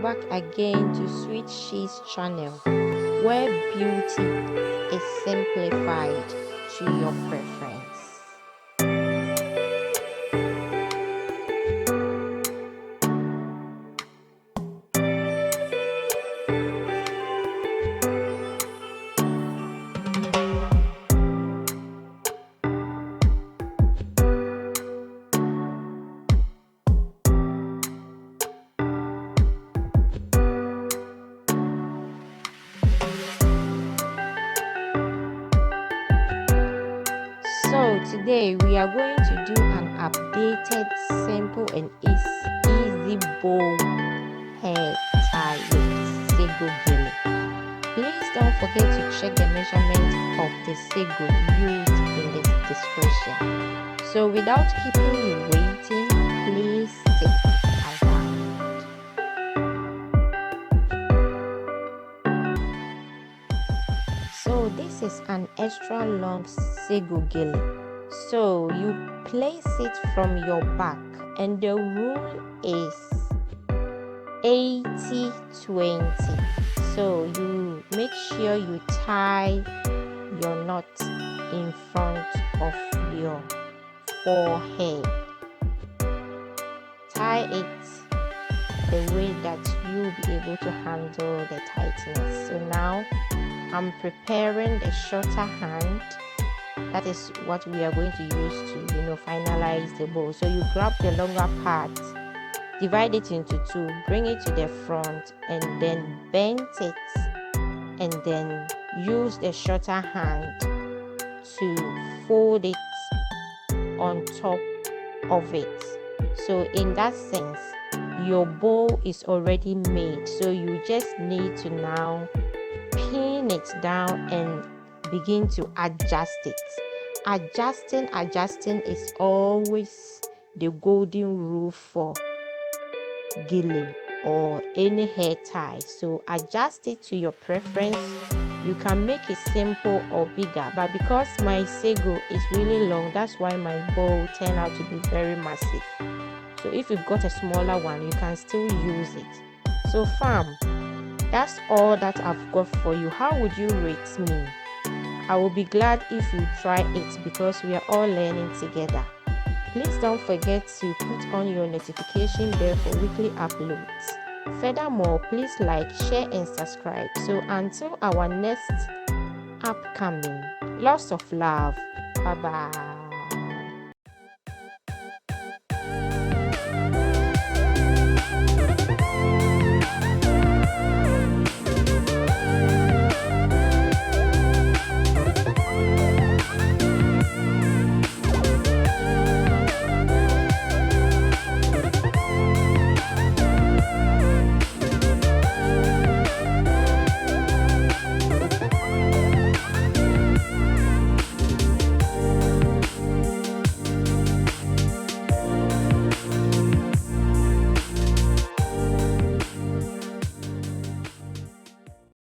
back again to Sweet Shee's channel, where beauty is simplified to your preference. So today we are going to do an updated, simple and easy bow hair tie with SEGO Gele. Please don't forget to check the measurement of the SEGO used in the description. So without keeping you waiting, please stick around. So this is an extra long SEGO Gele. So you place it from your back, and the rule is 80-20. So you make sure you tie your knot in front of your forehead. Tie it the way that you'll be able to handle the tightness. So now I'm preparing the shorter hand. That is what we are going to use to finalize the bow. So you grab the longer part, divide it into two, bring it to the front, and then bend it, and then use the shorter hand to fold it on top of it. So in that sense, your bow is already made, so you just need to now pin it down and begin to adjust it. Adjusting is always the golden rule for Gele or any hair tie. So adjust it to your preference. You can make it simple or bigger, but because my SEGO is really long, that's why my bow turned out to be very massive. So if you've got a smaller one, you can still use it. So fam, that's all that I've got for you. How would you rate me? I will be glad if you try it, because we are all learning together. Please don't forget to put on your notification bell for weekly uploads. Furthermore, please like, share and subscribe. So until our next upcoming, lots of love. Bye bye.